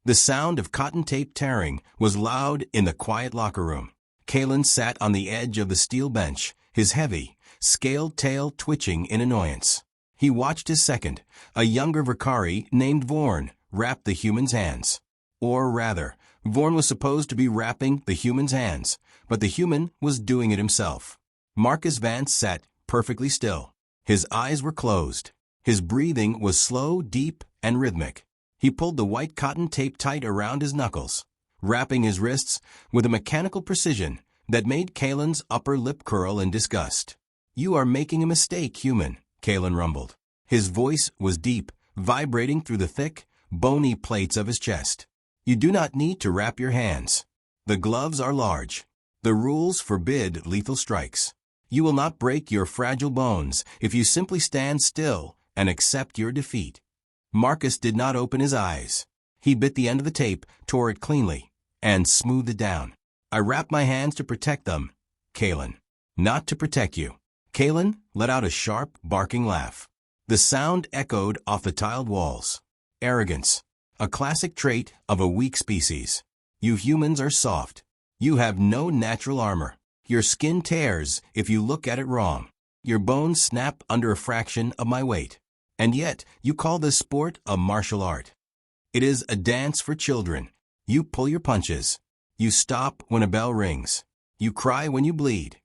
The sound of cotton tape tearing was loud in the quiet locker room. Kalen sat on the edge of the steel bench, his heavy, scaled tail twitching in annoyance. He watched his second, a younger Vakari named Vorn, wrap the human's hands. Or rather, Vorn was supposed to be wrapping the human's hands, but the human was doing it himself. Marcus Vance sat perfectly still. His eyes were closed. His breathing was slow, deep, and rhythmic. He pulled the white cotton tape tight around his knuckles, wrapping his wrists with a mechanical precision that made Kalen's upper lip curl in disgust. "You are making a mistake, human," Kalen rumbled. His voice was deep, vibrating through the thick, bony plates of his chest. "You do not need to wrap your hands. The gloves are large. The rules forbid lethal strikes. You will not break your fragile bones if you simply stand still and accept your defeat." Marcus did not open his eyes. He bit the end of the tape, tore it cleanly, and smoothed it down. "I wrap my hands to protect them, Kalen. Not to protect you." Kalen let out a sharp, barking laugh. The sound echoed off the tiled walls. Arrogance, a classic trait of a weak species. You humans are soft. You have no natural armor. Your skin tears if you look at it wrong. Your bones snap under a fraction of my weight. And yet, you call this sport a martial art. It is a dance for children. You pull your punches. You stop when a bell rings. You cry when you bleed.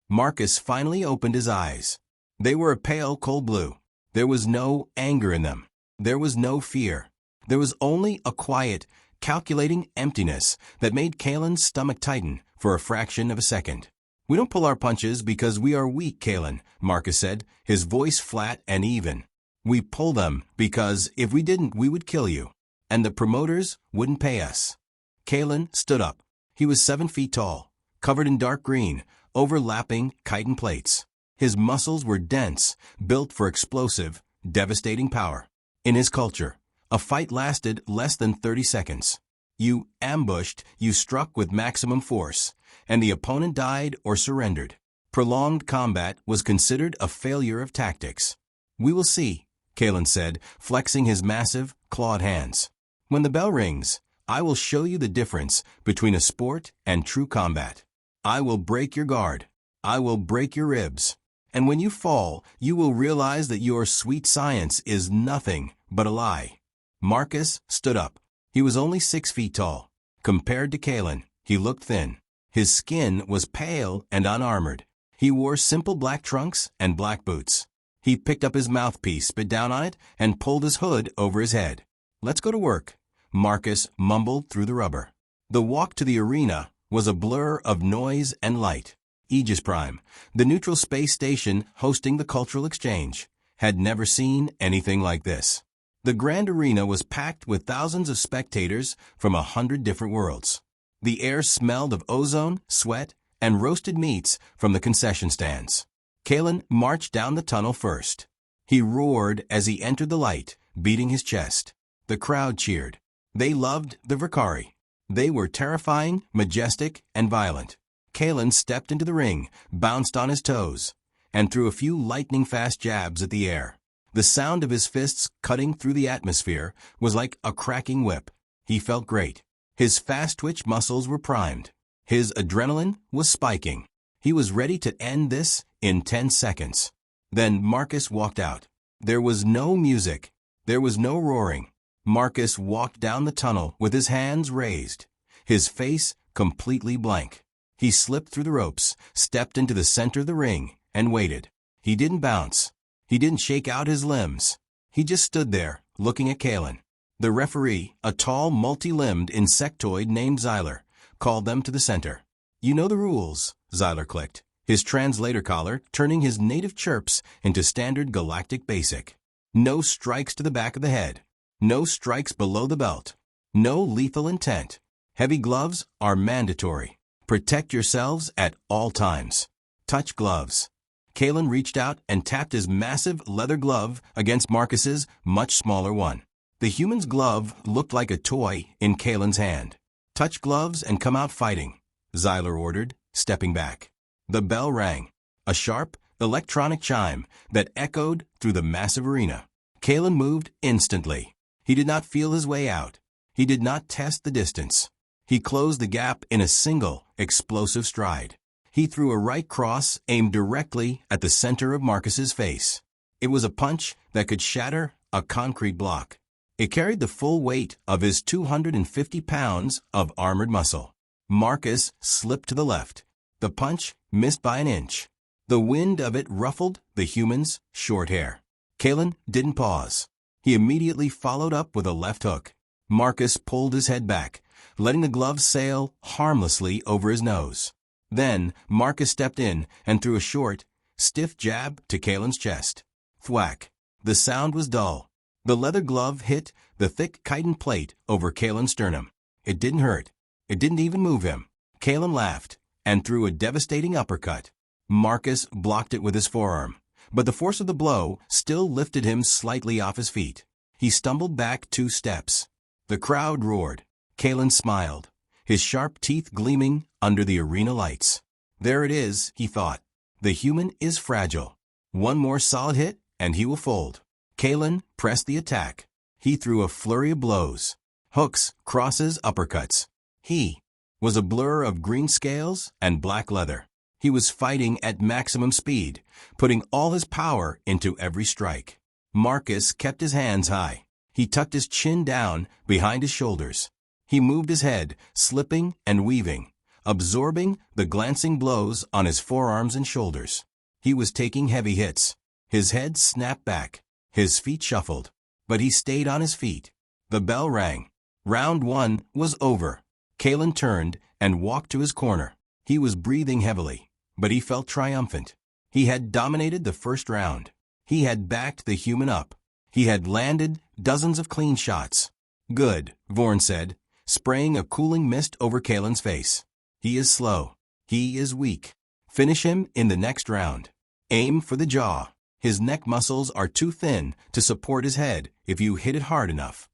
Marcus finally opened his eyes. They were a pale, cold blue. There was no anger in them. There was no fear. There was only a quiet, calculating emptiness that made Kalen's stomach tighten for a fraction of a second. "We don't pull our punches because we are weak, Kalen," Marcus said, his voice flat and even. "We pull them because if we didn't, we would kill you. And the promoters wouldn't pay us." Kalen stood up. He was 7 feet tall, covered in dark green, overlapping chitin plates. His muscles were dense, built for explosive, devastating power. In his culture, a fight lasted less than 30 seconds. You ambushed, you struck with maximum force, and the opponent died or surrendered. Prolonged combat was considered a failure of tactics. "We will see," Kalen said, flexing his massive, clawed hands. "When the bell rings, I will show you the difference between a sport and true combat. I will break your guard. I will break your ribs. And when you fall, you will realize that your sweet science is nothing but a lie." Marcus stood up. He was only 6 feet tall. Compared to Kalen, he looked thin. His skin was pale and unarmored. He wore simple black trunks and black boots. He picked up his mouthpiece, spit down on it, and pulled his hood over his head. "Let's go to work," Marcus mumbled through the rubber. The walk to the arena was a blur of noise and light. Aegis Prime, the neutral space station hosting the cultural exchange, had never seen anything like this. The grand arena was packed with thousands of spectators from 100 different worlds. The air smelled of ozone, sweat, and roasted meats from the concession stands. Kalen marched down the tunnel first. He roared as he entered the light, beating his chest. The crowd cheered. They loved the Vakari. They were terrifying, majestic, and violent. Kalen stepped into the ring, bounced on his toes, and threw a few lightning-fast jabs at the air. The sound of his fists cutting through the atmosphere was like a cracking whip. He felt great. His fast-twitch muscles were primed. His adrenaline was spiking. He was ready to end this in 10 seconds. Then Marcus walked out. There was no music. There was no roaring. Marcus walked down the tunnel with his hands raised, his face completely blank. He slipped through the ropes, stepped into the center of the ring, and waited. He didn't bounce. He didn't shake out his limbs. He just stood there, looking at Kalen. The referee, a tall, multi-limbed insectoid named Xyler, called them to the center. "You know the rules," Xyler clicked, his translator collar turning his native chirps into standard galactic basic. "No strikes to the back of the head. No strikes below the belt. No lethal intent. Heavy gloves are mandatory. Protect yourselves at all times. Touch gloves." Kalen reached out and tapped his massive leather glove against Marcus's much smaller one. The human's glove looked like a toy in Kalen's hand. "Touch gloves and come out fighting," Xyler ordered, stepping back. The bell rang, a sharp, electronic chime that echoed through the massive arena. Kalen moved instantly. He did not feel his way out. He did not test the distance. He closed the gap in a single, explosive stride. He threw a right cross aimed directly at the center of Marcus's face. It was a punch that could shatter a concrete block. It carried the full weight of his 250 pounds of armored muscle. Marcus slipped to the left. The punch missed by an inch. The wind of it ruffled the human's short hair. Kalen didn't pause. He immediately followed up with a left hook. Marcus pulled his head back, letting the glove sail harmlessly over his nose. Then Marcus stepped in and threw a short, stiff jab to Kalen's chest. Thwack. The sound was dull. The leather glove hit the thick chitin plate over Kalen's sternum. It didn't hurt. It didn't even move him. Kalen laughed and threw a devastating uppercut. Marcus blocked it with his forearm, but the force of the blow still lifted him slightly off his feet. He stumbled back 2 steps. The crowd roared. Kalen smiled, his sharp teeth gleaming under the arena lights. There it is, he thought. The human is fragile. One more solid hit and he will fold. Kalen pressed the attack. He threw a flurry of blows. Hooks, crosses, uppercuts. He was a blur of green scales and black leather. He was fighting at maximum speed, putting all his power into every strike. Marcus kept his hands high. He tucked his chin down behind his shoulders. He moved his head, slipping and weaving, absorbing the glancing blows on his forearms and shoulders. He was taking heavy hits. His head snapped back. His feet shuffled. But he stayed on his feet. The bell rang. Round 1 was over. Kalen turned and walked to his corner. He was breathing heavily, but he felt triumphant. He had dominated the first round. He had backed the human up. He had landed dozens of clean shots. Good, Vorn said, spraying a cooling mist over Kalen's face. He is slow. He is weak. Finish him in the next round. Aim for the jaw. His neck muscles are too thin to support his head if you hit it hard enough.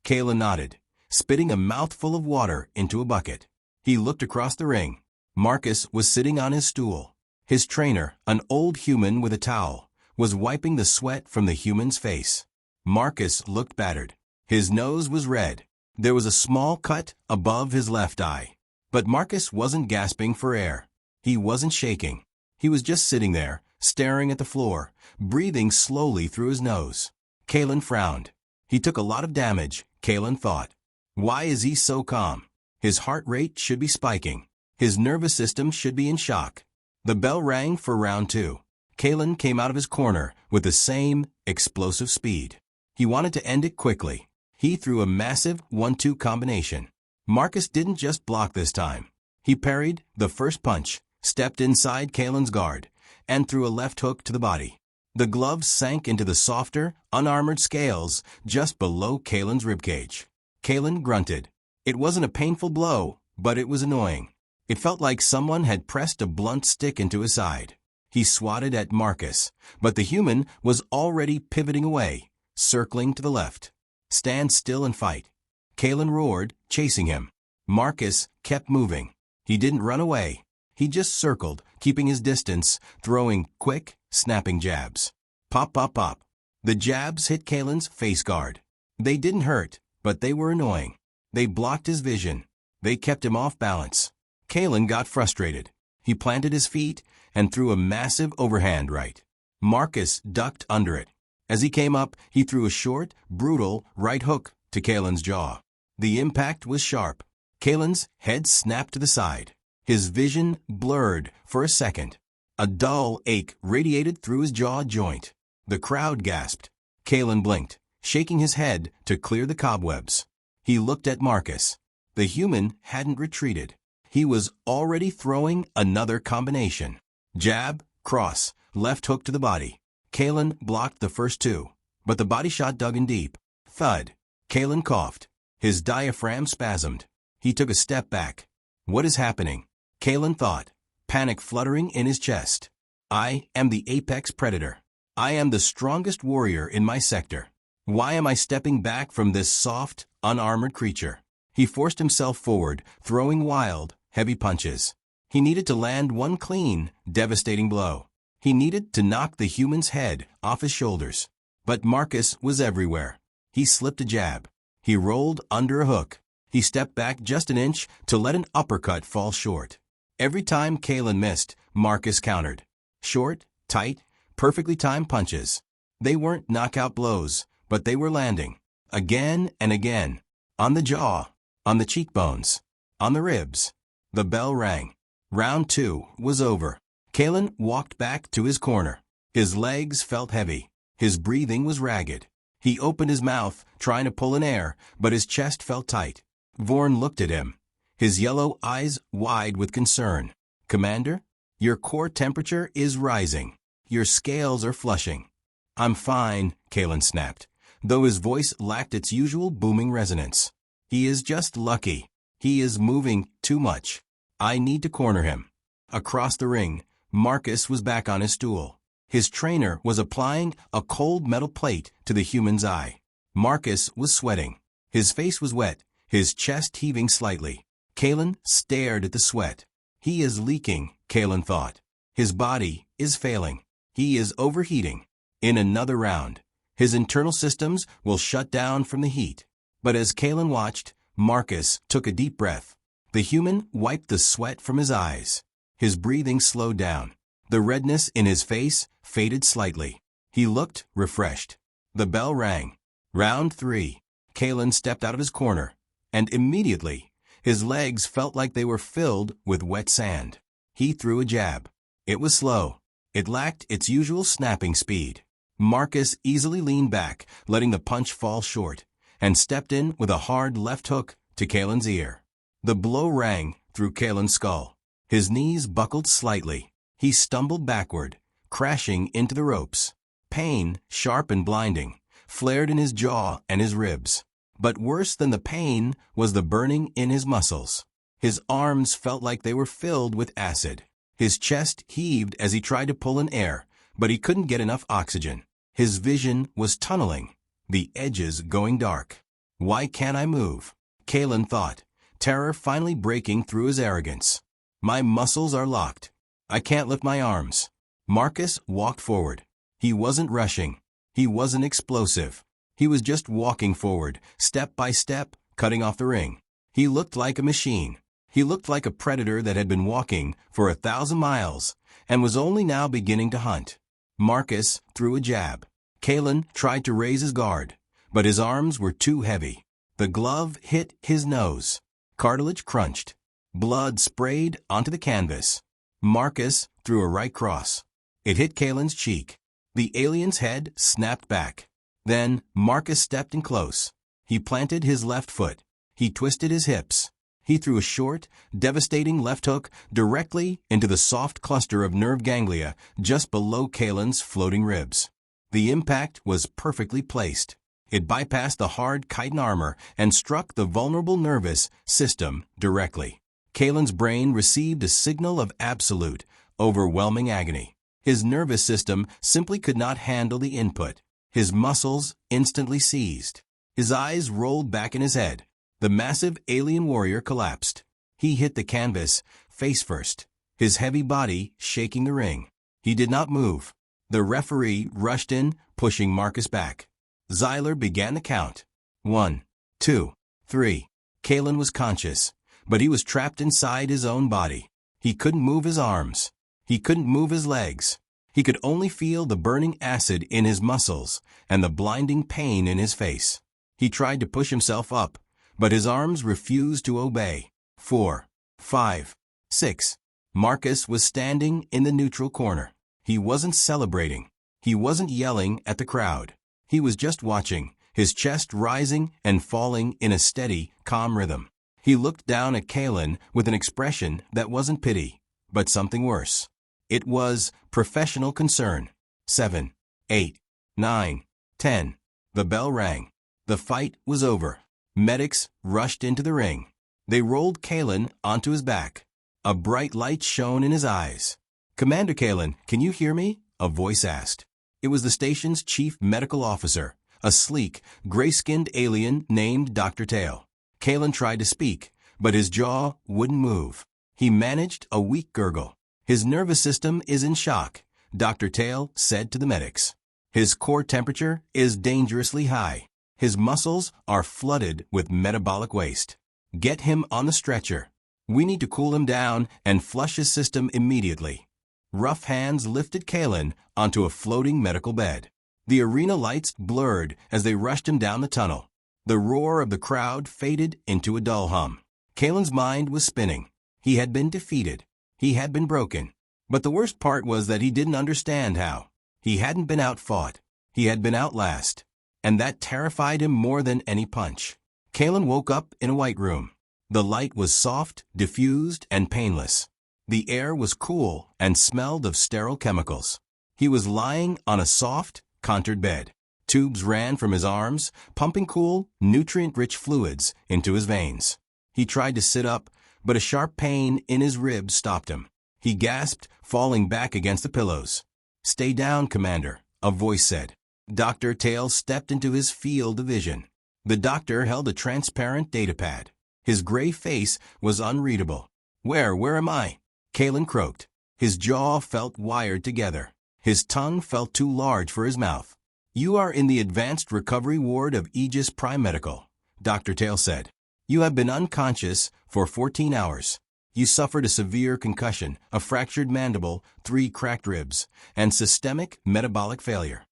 Kalen nodded, spitting a mouthful of water into a bucket. He looked across the ring. Marcus was sitting on his stool. His trainer, an old human with a towel, was wiping the sweat from the human's face. Marcus looked battered. His nose was red. There was a small cut above his left eye. But Marcus wasn't gasping for air. He wasn't shaking. He was just sitting there, staring at the floor, breathing slowly through his nose. Kalen frowned. He took a lot of damage, Kalen thought. Why is he so calm? His heart rate should be spiking. His nervous system should be in shock. The bell rang for round 2. Kalen came out of his corner with the same explosive speed. He wanted to end it quickly. He threw a massive 1-2 combination. Marcus didn't just block this time. He parried the first punch, stepped inside Kalen's guard, and threw a left hook to the body. The glove sank into the softer, unarmored scales just below Kalen's ribcage. Kalen grunted. It wasn't a painful blow, but it was annoying. It felt like someone had pressed a blunt stick into his side. He swatted at Marcus, but the human was already pivoting away, circling to the left. Stand still and fight. Kalen roared, chasing him. Marcus kept moving. He didn't run away. He just circled, keeping his distance, throwing quick, snapping jabs. Pop, pop, pop. The jabs hit Kalen's face guard. They didn't hurt, but they were annoying. They blocked his vision. They kept him off balance. Kalen got frustrated. He planted his feet and threw a massive overhand right. Marcus ducked under it. As he came up, he threw a short, brutal right hook to Kalen's jaw. The impact was sharp. Kalen's head snapped to the side. His vision blurred for a second. A dull ache radiated through his jaw joint. The crowd gasped. Kalen blinked, shaking his head to clear the cobwebs. He looked at Marcus. The human hadn't retreated. He was already throwing another combination. Jab, cross, left hook to the body. Kalen blocked the first 2, but the body shot dug in deep. Thud. Kalen coughed. His diaphragm spasmed. He took a step back. What is happening? Kalen thought, panic fluttering in his chest. I am the apex predator. I am the strongest warrior in my sector. Why am I stepping back from this soft, unarmored creature? He forced himself forward, throwing wild, heavy punches. He needed to land one clean, devastating blow. He needed to knock the human's head off his shoulders. But Marcus was everywhere. He slipped a jab. He rolled under a hook. He stepped back just an inch to let an uppercut fall short. Every time Kalen missed, Marcus countered. Short, tight, perfectly timed punches. They weren't knockout blows, but they were landing. Again and again. On the jaw, on the cheekbones, on the ribs. The bell rang. Round 2 was over. Kalen walked back to his corner. His legs felt heavy. His breathing was ragged. He opened his mouth, trying to pull in air, but his chest felt tight. Vorn looked at him, his yellow eyes wide with concern. Commander, your core temperature is rising. Your scales are flushing. I'm fine, Kalen snapped, though his voice lacked its usual booming resonance. He is just lucky. He is moving too much. I need to corner him. Across the ring, Marcus was back on his stool. His trainer was applying a cold metal plate to the human's eye. Marcus was sweating. His face was wet, his chest heaving slightly. Kalen stared at the sweat. He is leaking, Kalen thought. His body is failing. He is overheating. In another round, his internal systems will shut down from the heat. But as Kalen watched, Marcus took a deep breath. The human wiped the sweat from his eyes. His breathing slowed down. The redness in his face faded slightly. He looked refreshed. The bell rang. Round 3. Kalen stepped out of his corner, and immediately, his legs felt like they were filled with wet sand. He threw a jab. It was slow. It lacked its usual snapping speed. Marcus easily leaned back, letting the punch fall short, and stepped in with a hard left hook to Kalen's ear. The blow rang through Kalen's skull. His knees buckled slightly. He stumbled backward, crashing into the ropes. Pain, sharp and blinding, flared in his jaw and his ribs. But worse than the pain was the burning in his muscles. His arms felt like they were filled with acid. His chest heaved as he tried to pull in air, but he couldn't get enough oxygen. His vision was tunneling, the edges going dark. Why can't I move? Kalen thought, terror finally breaking through his arrogance. My muscles are locked. I can't lift my arms. Marcus walked forward. He wasn't rushing. He wasn't explosive. He was just walking forward, step by step, cutting off the ring. He looked like a machine. He looked like a predator that had been walking for 1,000 miles and was only now beginning to hunt. Marcus threw a jab. Kalen tried to raise his guard, but his arms were too heavy. The glove hit his nose. Cartilage crunched. Blood sprayed onto the canvas. Marcus threw a right cross. It hit Kalen's cheek. The alien's head snapped back. Then Marcus stepped in close. He planted his left foot. He twisted his hips. He threw a short, devastating left hook directly into the soft cluster of nerve ganglia just below Kalen's floating ribs. The impact was perfectly placed. It bypassed the hard chitin armor and struck the vulnerable nervous system directly. Kalen's brain received a signal of absolute, overwhelming agony. His nervous system simply could not handle the input. His muscles instantly seized. His eyes rolled back in his head. The massive alien warrior collapsed. He hit the canvas, face first, his heavy body shaking the ring. He did not move. The referee rushed in, pushing Marcus back. Zyler began to count. 1, 2, 3. Kalen was conscious, but he was trapped inside his own body. He couldn't move his arms. He couldn't move his legs. He could only feel the burning acid in his muscles and the blinding pain in his face. He tried to push himself up, but his arms refused to obey. 4, 5, 6. Marcus was standing in the neutral corner. He wasn't celebrating. He wasn't yelling at the crowd. He was just watching, his chest rising and falling in a steady, calm rhythm. He looked down at Kalen with an expression that wasn't pity, but something worse. It was professional concern. 7, 8, 9, 10. The bell rang. The fight was over. Medics rushed into the ring. They rolled Kalen onto his back. A bright light shone in his eyes. "Commander Kalen, can you hear me?" a voice asked. It was the station's chief medical officer, a sleek, gray-skinned alien named Dr. Tail. Kalen tried to speak, but his jaw wouldn't move. He managed a weak gurgle. "His nervous system is in shock," Dr. Tail said to the medics. "His core temperature is dangerously high. His muscles are flooded with metabolic waste. Get him on the stretcher. We need to cool him down and flush his system immediately. Rough hands lifted Kalen onto a floating medical bed. The arena lights blurred as they rushed him down the tunnel. The roar of the crowd faded into a dull hum. Kalen's mind was spinning. He had been defeated. He had been broken. But the worst part was that he didn't understand how. He hadn't been outfought. He had been outlast. And that terrified him more than any punch. Kalen woke up in a white room. The light was soft, diffused, and painless. The air was cool and smelled of sterile chemicals. He was lying on a soft, contoured bed. Tubes ran from his arms, pumping cool, nutrient-rich fluids into his veins. He tried to sit up, but a sharp pain in his ribs stopped him. He gasped, falling back against the pillows. "Stay down, Commander," a voice said. Dr. Tail stepped into his field of vision. The doctor held a transparent datapad. His gray face was unreadable. Where am I?" Kalen croaked. His jaw felt wired together. His tongue felt too large for his mouth. "You are in the Advanced Recovery Ward of Aegis Prime Medical," Dr. Tail said. "You have been unconscious for 14 hours. You suffered a severe concussion, a fractured mandible, 3 cracked ribs, and systemic metabolic failure."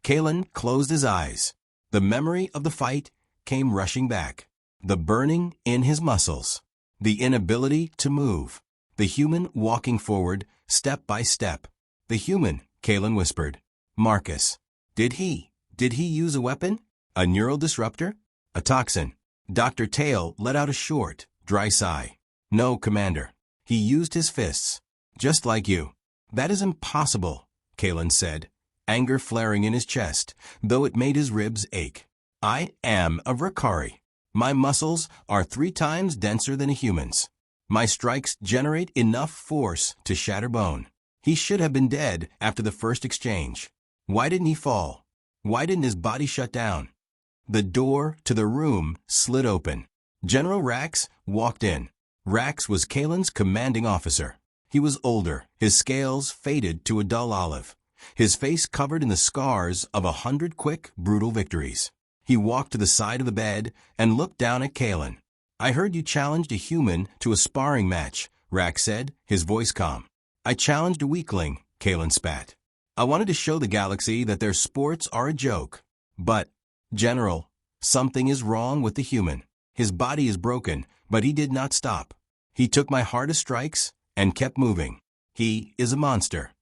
Kalen closed his eyes. The memory of the fight came rushing back. The burning in his muscles. The inability to move. The human walking forward, step by step. "The human," Kalen whispered. "Marcus. Did he use a weapon? A neural disruptor? A toxin?" Dr. Tail let out a short, dry sigh. "No, Commander. He used his fists. Just like you." "That is impossible," Kalen said, anger flaring in his chest, though it made his ribs ache. "I am a Vakari. My muscles are 3 times denser than a human's. My strikes generate enough force to shatter bone. He should have been dead after the first exchange. Why didn't he fall? Why didn't his body shut down?" The door to the room slid open. General Rax walked in. Rax was Kalen's commanding officer. He was older, his scales faded to a dull olive, his face covered in the scars of 100 quick, brutal victories. He walked to the side of the bed and looked down at Kalen. "I heard you challenged a human to a sparring match," Rax said, his voice calm. "I challenged a weakling," Kalen spat. "I wanted to show the galaxy that their sports are a joke. But, General, something is wrong with the human. His body is broken, but he did not stop. He took my hardest strikes and kept moving. He is a monster."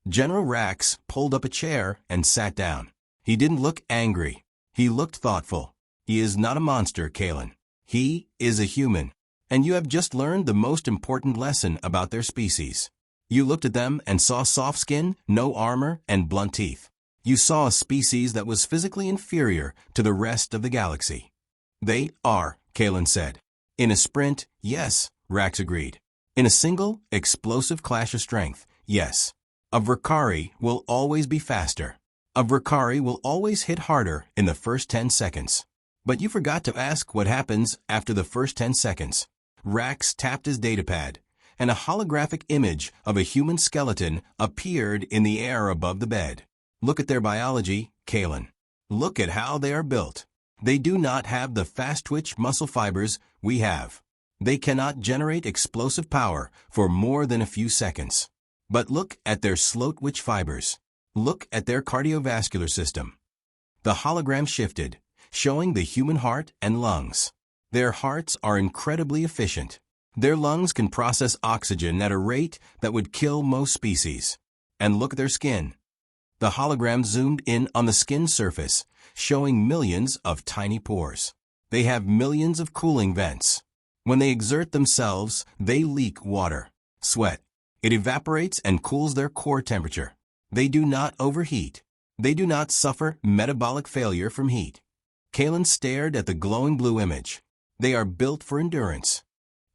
General Rax pulled up a chair and sat down. He didn't look angry. He looked thoughtful. "He is not a monster, Kalen. He is a human. And you have just learned the most important lesson about their species. You looked at them and saw soft skin, no armor, and blunt teeth. You saw a species that was physically inferior to the rest of the galaxy." "They are," Kalen said. "In a sprint, yes," Rax agreed. "In a single, explosive clash of strength, yes. A Vakari will always be faster. A Vakari will always hit harder in the first 10 seconds. But you forgot to ask what happens after the first 10 seconds. Rax tapped his datapad, and a holographic image of a human skeleton appeared in the air above the bed. "Look at their biology, Kalen. Look at how they are built. They do not have the fast-twitch muscle fibers we have. They cannot generate explosive power for more than a few seconds. But look at their slow-twitch fibers. Look at their cardiovascular system." The hologram shifted, showing the human heart and lungs. Their hearts are incredibly efficient. Their lungs can process oxygen at a rate that would kill most species. And look at their skin. The hologram zoomed in on the skin surface, showing millions of tiny pores. They have millions of cooling vents. When they exert themselves, they leak water, sweat. It evaporates and cools their core temperature. They do not overheat. They do not suffer metabolic failure from heat. Kalen stared at the glowing blue image. "They are built for endurance."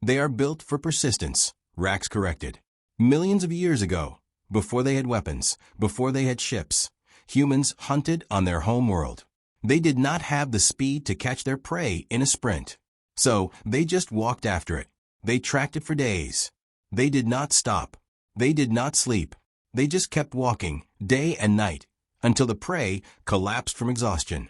"They are built for persistence," Rax corrected. "Millions of years ago, before they had weapons, before they had ships, humans hunted on their home world. They did not have the speed to catch their prey in a sprint. So they just walked after it. They tracked it for days. They did not stop. They did not sleep. They just kept walking, day and night, until the prey collapsed from exhaustion.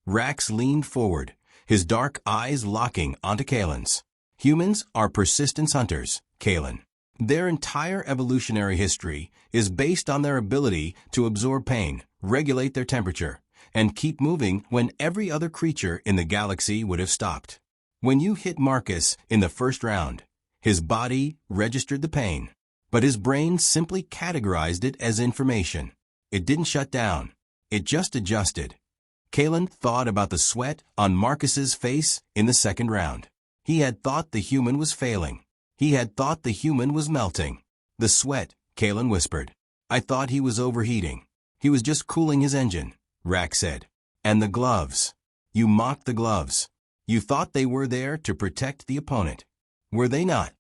Rax leaned forward, his dark eyes locking onto Kalen's. Humans are persistence hunters, Kalen. Their entire evolutionary history is based on their ability to absorb pain, regulate their temperature, and keep moving when every other creature in the galaxy would have stopped. When you hit Marcus in the first round, his body registered the pain, but his brain simply categorized it as information. It didn't shut down. It just adjusted. Kalen thought about the sweat on Marcus's face in the second round. He had thought the human was failing. He had thought the human was melting. The sweat, Kalen whispered. I thought he was overheating. He was just cooling his engine, Rax said. And the gloves. You mocked the gloves. You thought they were there to protect the opponent. Were they not?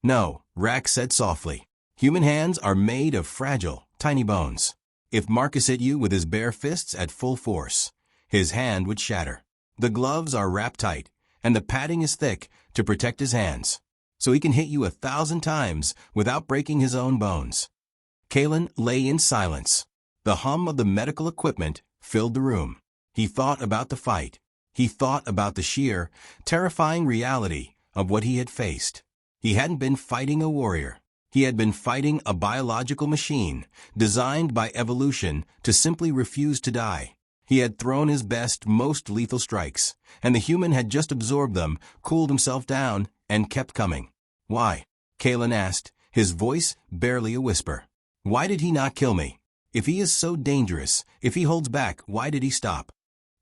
No, Rax said softly. Human hands are made of fragile, tiny bones. If Marcus hit you with his bare fists at full force, his hand would shatter. The gloves are wrapped tight, and the padding is thick to protect his hands, so he can hit you 1,000 times without breaking his own bones. Kalen lay in silence. The hum of the medical equipment filled the room. He thought about the fight. He thought about the sheer, terrifying reality of what he had faced. He hadn't been fighting a warrior. He had been fighting a biological machine designed by evolution to simply refuse to die. He had thrown his best, most lethal strikes, and the human had just absorbed them, cooled himself down, and kept coming. Why? Kalen asked, his voice barely a whisper. Why did he not kill me? If he is so dangerous, if he holds back, why did he stop?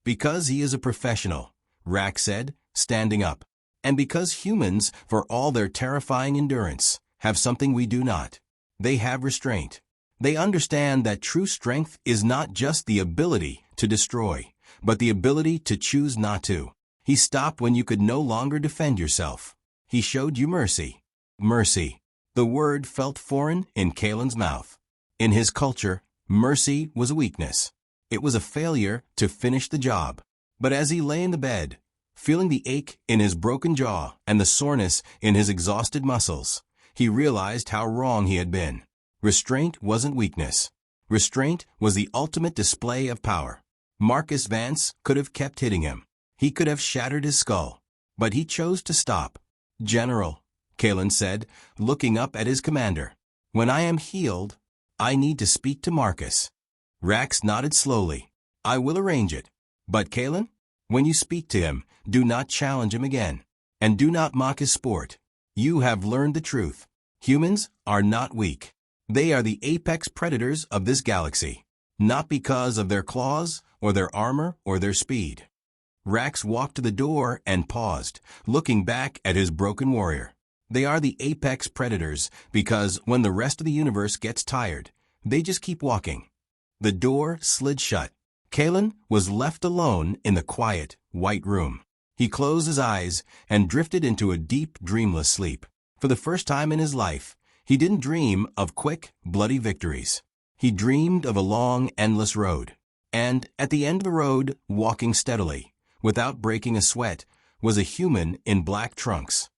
Because he is a professional, Rax said, standing up. And because humans, for all their terrifying endurance, have something we do not. They have restraint. They understand that true strength is not just the ability to destroy, but the ability to choose not to. He stopped when you could no longer defend yourself. He showed you mercy. Mercy. The word felt foreign in Kalen's mouth. In his culture, mercy was a weakness. It was a failure to finish the job. But as he lay in the bed, feeling the ache in his broken jaw and the soreness in his exhausted muscles, he realized how wrong he had been. Restraint wasn't weakness. Restraint was the ultimate display of power. Marcus Vance could have kept hitting him. He could have shattered his skull. But he chose to stop. General, Kalen said, looking up at his commander. When I am healed, I need to speak to Marcus. Rax nodded slowly. I will arrange it. But Kalen, when you speak to him, do not challenge him again. And do not mock his sport. You have learned the truth. Humans are not weak. They are the apex predators of this galaxy, not because of their claws or their armor or their speed. Rax walked to the door and paused, looking back at his broken warrior. They are the apex predators because when the rest of the universe gets tired, they just keep walking. The door slid shut. Kalen was left alone in the quiet, white room. He closed his eyes and drifted into a deep, dreamless sleep. For the first time in his life, he didn't dream of quick, bloody victories. He dreamed of a long, endless road. And at the end of the road, walking steadily, without breaking a sweat, was a human in black trunks.